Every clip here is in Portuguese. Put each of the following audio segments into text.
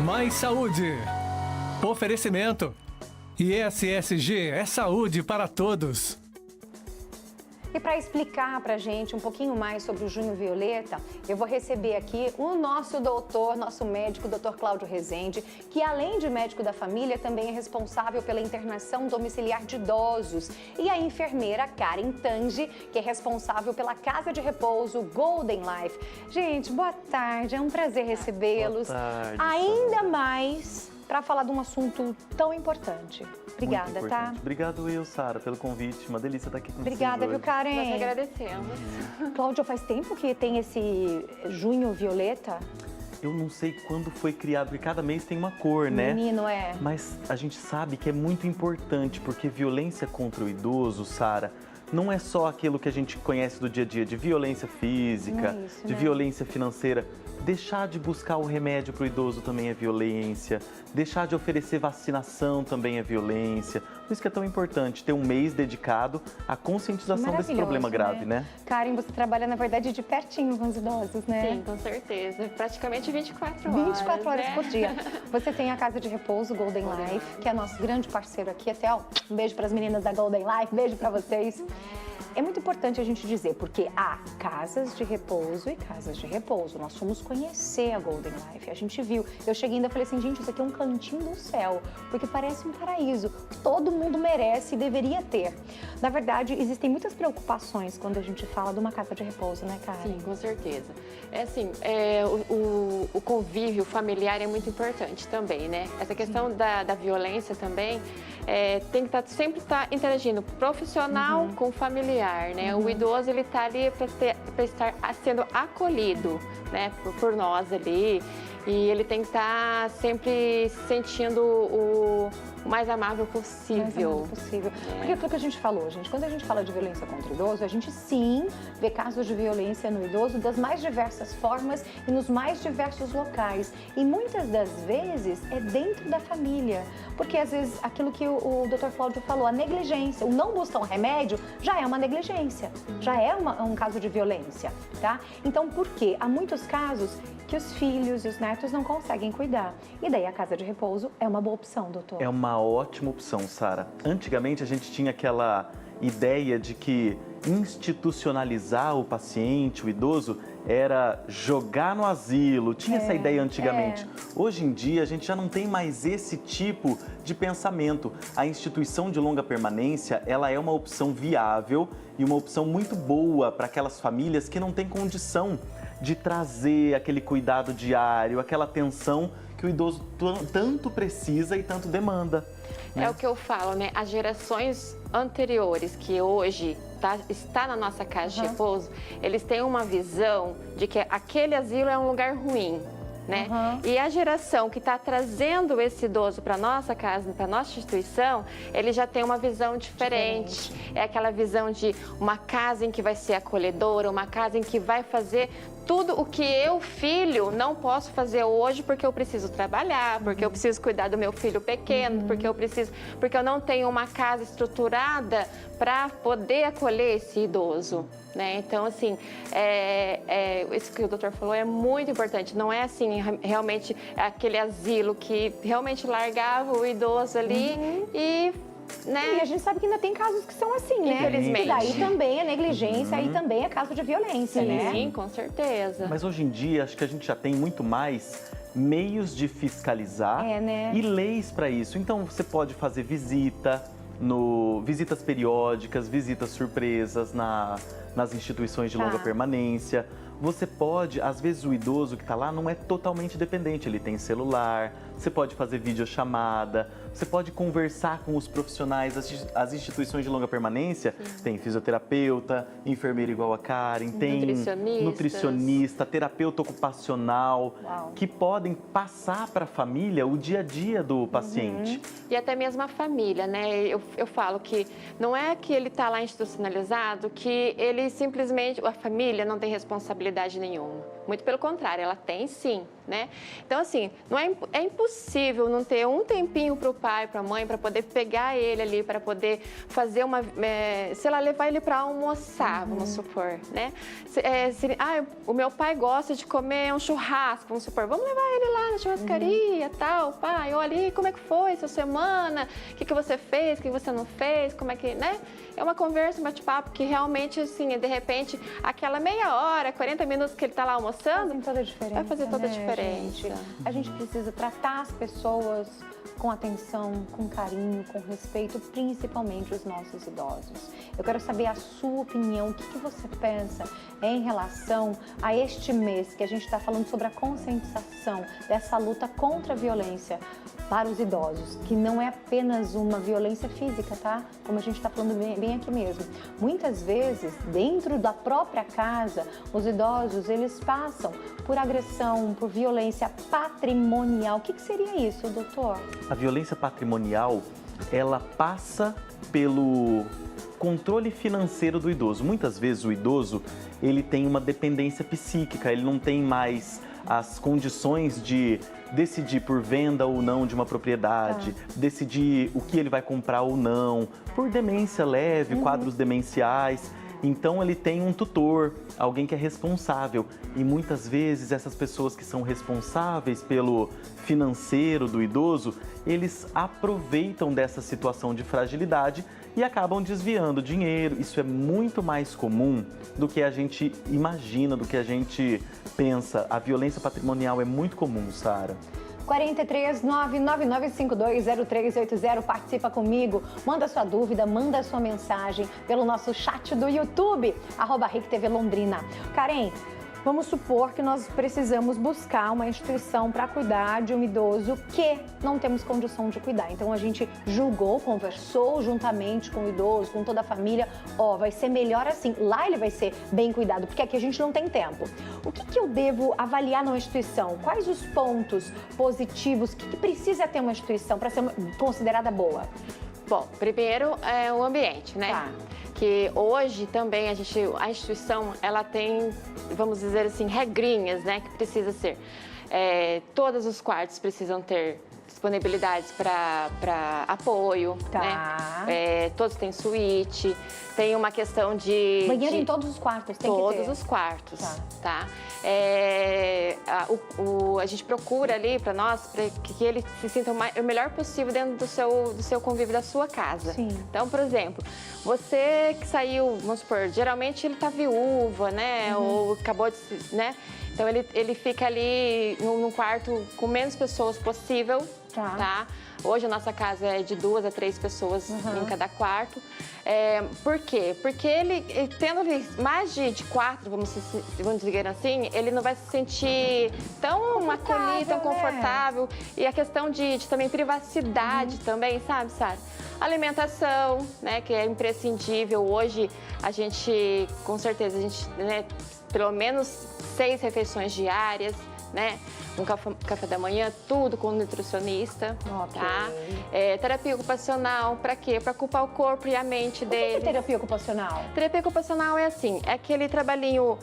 Mais saúde. Oferecimento. ISSG é saúde para todos. E para explicar para a gente um pouquinho mais sobre o Junho Violeta, eu vou receber aqui o nosso doutor, nosso médico, doutor Cláudio Rezende, que além de médico da família, também é responsável pela internação domiciliar de idosos. E a enfermeira Karen Tange, que é responsável pela Casa de Repouso Golden Life. Gente, boa tarde, é um prazer recebê-los. Boa tarde, ainda mais para falar de um assunto tão importante. Obrigada, tá? Obrigado eu, Sara, pelo convite. Uma delícia estar aqui com vocês Obrigada, viu, hoje. Karen? Nós agradecemos. Cláudio, faz tempo que tem esse Junho Violeta? Eu não sei quando foi criado, porque cada mês tem uma cor, né? Menino, é. Mas a gente sabe que é muito importante, porque violência contra o idoso, Sara, não é só aquilo que a gente conhece do dia a dia, de violência física, Não é isso, de né? violência financeira. Deixar de buscar o remédio para o idoso também é violência. Deixar de oferecer vacinação também é violência. Por isso que é tão importante ter um mês dedicado à conscientização desse problema grave, né? Karen, você trabalha, na verdade, de pertinho com os idosos, né? Sim, com certeza. Praticamente 24 horas. 24 horas né? por dia. Você tem a Casa de Repouso Golden Life, que é nosso grande parceiro aqui. Até, ó, um beijo para as meninas da Golden Life, beijo para vocês. É muito importante a gente dizer, porque há casas de repouso e casas de repouso. Nós fomos conhecer a Golden Life, a gente viu. Eu cheguei ainda e falei assim, gente, isso aqui é um cantinho do céu, porque parece um paraíso. Todo mundo merece e deveria ter. Na verdade, existem muitas preocupações quando a gente fala de uma casa de repouso, né, Karen? Sim, com certeza. É assim, o convívio familiar é muito importante também, né? Essa questão da violência também tem que sempre estar interagindo profissional com familiar, né? O idoso, ele está ali para estar sendo acolhido, né? Por nós ali. E ele tem que estar sempre se sentindo o mais amável possível. Mais amável possível. Porque aquilo que a gente falou, gente, quando a gente fala de violência contra o idoso, a gente sim vê casos de violência no idoso das mais diversas formas e nos mais diversos locais. E muitas das vezes é dentro da família. Porque às vezes aquilo que o Dr. Cláudio falou, a negligência, o não buscar um remédio já é uma negligência, já é um caso de violência, tá? Então por quê? Há muitos casos que os filhos e os netos não conseguem cuidar. E daí a casa de repouso é uma boa opção, doutor. É uma ótima opção, Sara. Antigamente a gente tinha aquela ideia de que institucionalizar o paciente, o idoso, era jogar no asilo. Tinha essa ideia antigamente. Hoje em dia a gente já não tem mais esse tipo de pensamento. A instituição de longa permanência, ela é uma opção viável e uma opção muito boa para aquelas famílias que não têm condição de trazer aquele cuidado diário, aquela atenção que o idoso tanto precisa e tanto demanda. É o que eu falo, né? As gerações anteriores que hoje está na nossa casa de repouso, eles têm uma visão de que aquele asilo é um lugar ruim, né? E a geração que está trazendo esse idoso para nossa casa, para nossa instituição, ele já tem uma visão diferente. É aquela visão de uma casa em que vai ser acolhedora, uma casa em que vai fazer tudo o que eu, filho, não posso fazer hoje porque eu preciso trabalhar, porque eu preciso cuidar do meu filho pequeno, porque eu não tenho uma casa estruturada para poder acolher esse idoso, né? Então, assim, isso que o doutor falou é muito importante. Não é assim, realmente, aquele asilo que realmente largava o idoso ali e... né? E a gente sabe que ainda tem casos que são assim, né? Infelizmente. E daí também é negligência, aí também é caso de violência, né? Sim, com certeza. Mas hoje em dia, acho que a gente já tem muito mais meios de fiscalizar né? e leis para isso. Então, você pode fazer visitas periódicas, visitas surpresas nas instituições de longa permanência. Você pode, às vezes o idoso que está lá não é totalmente dependente, ele tem celular, você pode fazer videochamada, você pode conversar com os profissionais, as instituições de longa permanência, tem fisioterapeuta, enfermeira igual a Karen, tem nutricionista, terapeuta ocupacional, que podem passar para a família o dia a dia do paciente. E até mesmo a família, né? Eu falo que não é que ele está lá institucionalizado, que ele simplesmente, a família não tem responsabilidade disponibilidade nenhuma. Muito pelo contrário, ela tem sim, né? Então, assim, não é impossível não ter um tempinho para o pai, para a mãe, para poder pegar ele ali, para poder fazer sei lá, levar ele para almoçar, vamos supor, né? O meu pai gosta de comer um churrasco, vamos supor, vamos levar ele lá na churrascaria, tal, pai, olha ali, como é que foi essa semana? O que você fez, o que você não fez, como é que, né? É uma conversa, um bate-papo que realmente, assim, de repente, aquela meia hora, 40 minutos que ele está lá almoçando, Fazem toda a diferença, vai fazer toda a né, diferença. gente? A gente precisa tratar as pessoas com atenção, com carinho, com respeito, principalmente os nossos idosos. Eu quero saber a sua opinião, o que você pensa em relação a este mês que a gente está falando sobre a conscientização dessa luta contra a violência para os idosos, que não é apenas uma violência física, tá? Como a gente está falando bem aqui mesmo. Muitas vezes, dentro da própria casa, os idosos, eles passam por agressão, por violência patrimonial. O que seria isso, doutor? A violência patrimonial, ela passa pelo controle financeiro do idoso. Muitas vezes o idoso, ele tem uma dependência psíquica, ele não tem mais as condições de decidir por venda ou não de uma propriedade, decidir o que ele vai comprar ou não, por demência leve, quadros demenciais. Então ele tem um tutor, alguém que é responsável. E muitas vezes essas pessoas que são responsáveis pelo financeiro do idoso, eles aproveitam dessa situação de fragilidade e acabam desviando dinheiro. Isso é muito mais comum do que a gente imagina, do que a gente pensa. A violência patrimonial é muito comum, Sara. 43-999520380, participa comigo, manda sua dúvida, manda sua mensagem pelo nosso chat do YouTube, @RicTV Londrina. Karen, vamos supor que nós precisamos buscar uma instituição para cuidar de um idoso que não temos condição de cuidar. Então a gente julgou, conversou juntamente com o idoso, com toda a família, vai ser melhor assim, lá ele vai ser bem cuidado, porque aqui a gente não tem tempo. O que eu devo avaliar numa instituição? Quais os pontos positivos? O que precisa ter uma instituição para ser considerada boa? Bom, primeiro é o ambiente, né? Tá. Que hoje também a instituição, ela tem, vamos dizer assim, regrinhas, né? Que precisa ser. Todos os quartos precisam ter disponibilidades para apoio, né? Todos têm suíte, tem uma questão de... Banheiro em todos os quartos, tem que ter. Todos os quartos, tá? A gente procura ali para nós, para que ele se sinta o melhor possível dentro do seu convívio da sua casa. Sim. Então, por exemplo, você que saiu, vamos supor, geralmente ele tá viúva, né? Ou acabou de, né? Então ele fica ali num quarto com menos pessoas possível, tá? Hoje a nossa casa é de 2 a 3 pessoas em cada quarto. Por quê? Porque ele tendo ali mais de 4, vamos dizer assim, ele não vai se sentir tão acolhido, tão confortável. E a questão de também privacidade também, sabe, Sara? Alimentação, né, que é imprescindível. Hoje a gente, com certeza, né, pelo menos 6 refeições diárias, né? Um café da manhã, tudo com nutricionista, tá? Terapia ocupacional, para quê? Para ocupar o corpo e a mente dele. O que é terapia ocupacional? Terapia ocupacional é assim, é aquele trabalhinho,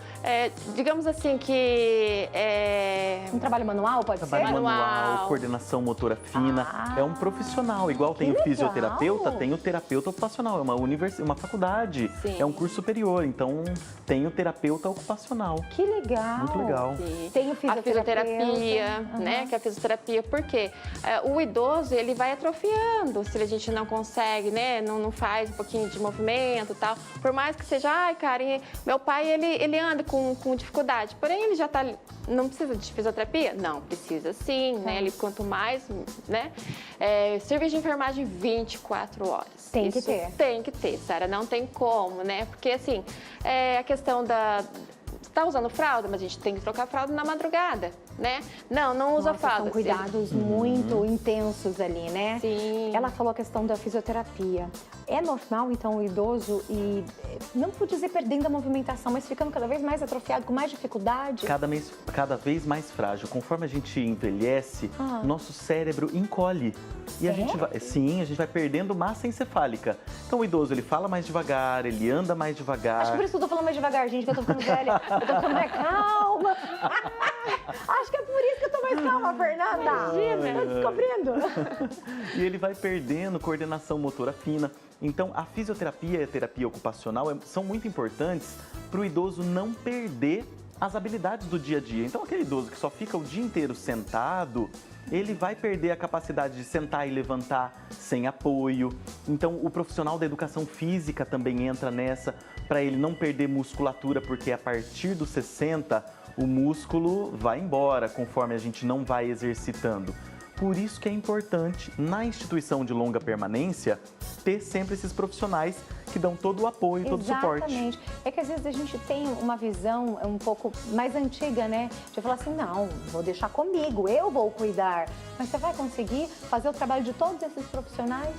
digamos assim, que um trabalho manual, pode ser? Trabalho manual, coordenação motora fina. É um profissional, igual tem o fisioterapeuta, tem o terapeuta ocupacional. É uma faculdade, é um curso superior, então tem o terapeuta ocupacional. Que legal! Muito legal. Sim. Tem o fisioterapeuta. Né, que é a fisioterapia, porque o idoso, ele vai atrofiando se a gente não consegue, né, não faz um pouquinho de movimento e tal, por mais que seja, Karen, meu pai, ele anda com dificuldade, porém ele já tá, não precisa de fisioterapia? Não, precisa sim, né, ele quanto mais, né, serviço de enfermagem 24 horas. Tem que ter. Tem que ter, Sara, não tem como, né, porque assim, a questão tá usando fralda, mas a gente tem que trocar a fralda na madrugada, né? Não usa fralda. São cuidados muito intensos ali, né? Sim. Ela falou a questão da fisioterapia. É normal, então, o idoso e não vou dizer perdendo a movimentação, mas ficando cada vez mais atrofiado, com mais dificuldade? Cada vez mais frágil. Conforme a gente envelhece, nosso cérebro encolhe. E a gente vai perdendo massa encefálica. Então o idoso, ele fala mais devagar, ele anda mais devagar. Acho que por isso que eu tô falando mais devagar, gente, que eu tô ficando velha. Eu tô ficando mais calma. Acho que é por isso que eu tô mais calma, Fernanda. Imagina. Tô descobrindo. E ele vai perdendo coordenação motora fina. Então, a fisioterapia e a terapia ocupacional são muito importantes para o idoso não perder as habilidades do dia a dia. Então, aquele idoso que só fica o dia inteiro sentado, ele vai perder a capacidade de sentar e levantar sem apoio. Então, o profissional da educação física também entra nessa, para ele não perder musculatura, porque a partir dos 60, o músculo vai embora conforme a gente não vai exercitando. Por isso que é importante, na instituição de longa permanência, ter sempre esses profissionais que dão todo o apoio, todo o suporte. Exatamente. É que às vezes a gente tem uma visão um pouco mais antiga, né? De falar assim, não, vou deixar comigo, eu vou cuidar. Mas você vai conseguir fazer o trabalho de todos esses profissionais?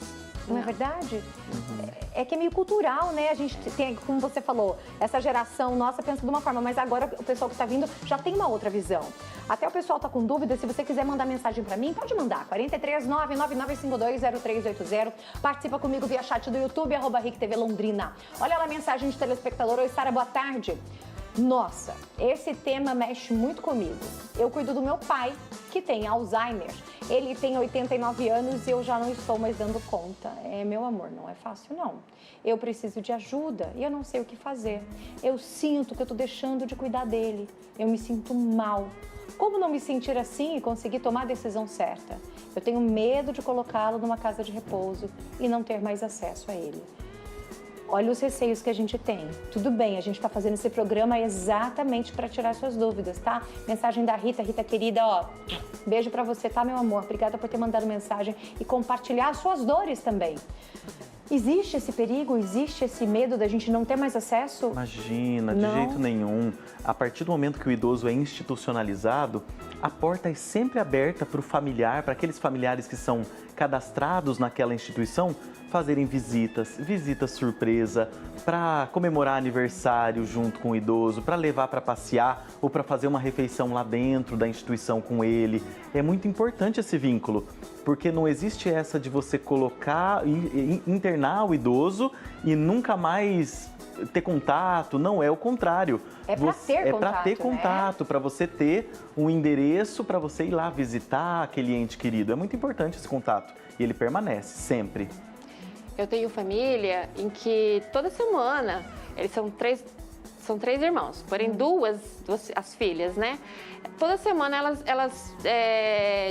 Não é verdade? É que é meio cultural, né? A gente tem, como você falou, essa geração nossa pensa de uma forma, mas agora o pessoal que está vindo já tem uma outra visão. Até o pessoal está com dúvida, se você quiser mandar mensagem para mim, pode mandar. 439-9952-0380. Participa comigo via chat do YouTube, @RicTV Londrina. Olha lá a mensagem de telespectador. Oi, Sara, boa tarde. Nossa, esse tema mexe muito comigo. Eu cuido do meu pai, que tem Alzheimer. Ele tem 89 anos e eu já não estou mais dando conta. Meu amor, não é fácil, não. Eu preciso de ajuda e eu não sei o que fazer. Eu sinto que eu estou deixando de cuidar dele. Eu me sinto mal. Como não me sentir assim e conseguir tomar a decisão certa? Eu tenho medo de colocá-lo numa casa de repouso e não ter mais acesso a ele. Olha os receios que a gente tem. Tudo bem, a gente está fazendo esse programa exatamente para tirar suas dúvidas, tá? Mensagem da Rita. Rita querida, ó, beijo para você, tá, meu amor? Obrigada por ter mandado mensagem e compartilhar as suas dores também. Existe esse perigo, existe esse medo da gente não ter mais acesso? Imagina, de jeito nenhum. A partir do momento que o idoso é institucionalizado, a porta é sempre aberta para o familiar, para aqueles familiares que são cadastrados naquela instituição, fazerem visitas surpresa, para comemorar aniversário junto com o idoso, para levar para passear ou para fazer uma refeição lá dentro da instituição com ele. É muito importante esse vínculo, porque não existe essa de você colocar, internar o idoso e nunca mais ter contato. Não, é o contrário. É para ter contato, para ter contato, para você ter um endereço para você ir lá visitar aquele ente querido. É muito importante esse contato e ele permanece sempre. Eu tenho família em que toda semana, eles são três irmãos, porém duas as filhas, né? Toda semana elas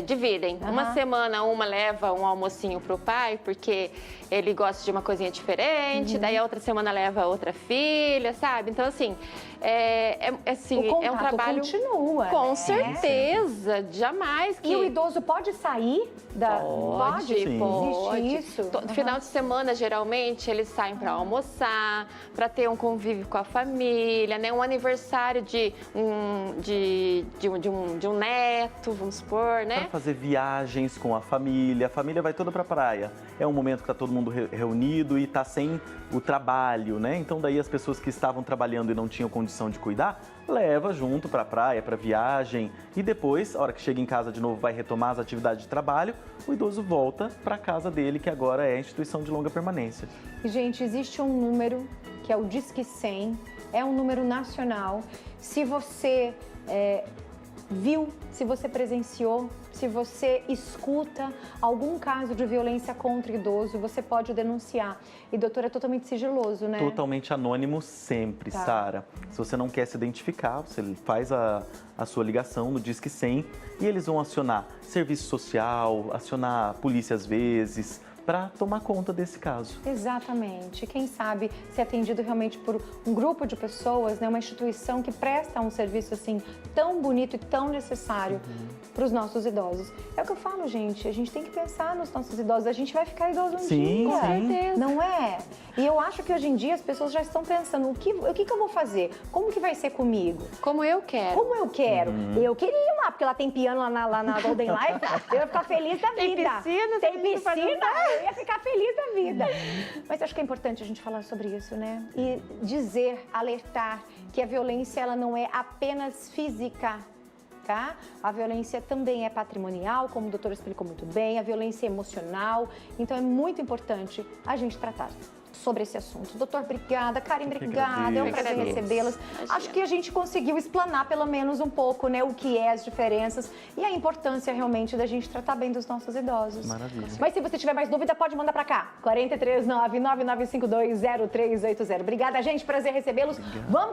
dividem. Uma semana uma leva um almocinho pro pai, porque ele gosta de uma coisinha diferente, daí a outra semana leva a outra filha, sabe? Então, assim, é um trabalho... continua, com né? certeza, jamais que... E o idoso pode sair da... Pode. Existe isso? Final de semana, geralmente, eles saem para almoçar, para ter um convívio com a família, né? Um aniversário de um neto, vamos supor, né? Para fazer viagens com a família vai toda para a praia. É um momento que está todo mundo reunido e está sem o trabalho, né? Então daí as pessoas que estavam trabalhando e não tinham condição de cuidar, leva junto para a praia, para viagem, e depois, a hora que chega em casa de novo, vai retomar as atividades de trabalho, o idoso volta para a casa dele, que agora é a instituição de longa permanência. E, gente, existe um número que é o Disque 100, é um número nacional. Se você viu, se você presenciou, se você escuta algum caso de violência contra idoso, você pode denunciar. E, doutora, é totalmente sigiloso, né? Totalmente anônimo sempre, Tá. Sara. Se você não quer se identificar, você faz a sua ligação no Disque 100 e eles vão acionar serviço social, acionar polícia às vezes, para tomar conta desse caso. Exatamente. Quem sabe ser atendido realmente por um grupo de pessoas, né? Uma instituição que presta um serviço assim tão bonito e tão necessário para os nossos idosos. É o que eu falo, gente. A gente tem que pensar nos nossos idosos. A gente vai ficar idoso um dia. Com certeza. Não é? E eu acho que hoje em dia as pessoas já estão pensando o que eu vou fazer? Como que vai ser comigo? Como eu quero. Como eu quero? Eu queria ir lá, porque lá tem piano lá na Golden Life. Eu ia ficar feliz da Tem vida. piscina, Tem tem piscina. piscina. Eu ia ficar feliz da vida. Mas acho que é importante a gente falar sobre isso, né? E dizer, alertar que a violência ela não é apenas física, tá? A violência também é patrimonial, como o doutor explicou muito bem, a violência é emocional. Então é muito importante a gente tratar sobre esse assunto. Doutor, obrigada. Karen, obrigada. É um prazer agradeço. recebê-las. Imagina. Acho que a gente conseguiu explanar pelo menos um pouco, né, o que é as diferenças e a importância realmente da gente tratar bem dos nossos idosos. Maravilha. Mas se você tiver mais dúvida, pode mandar para cá. 439-9952-0380. Obrigada, gente. Prazer recebê-los. Vamos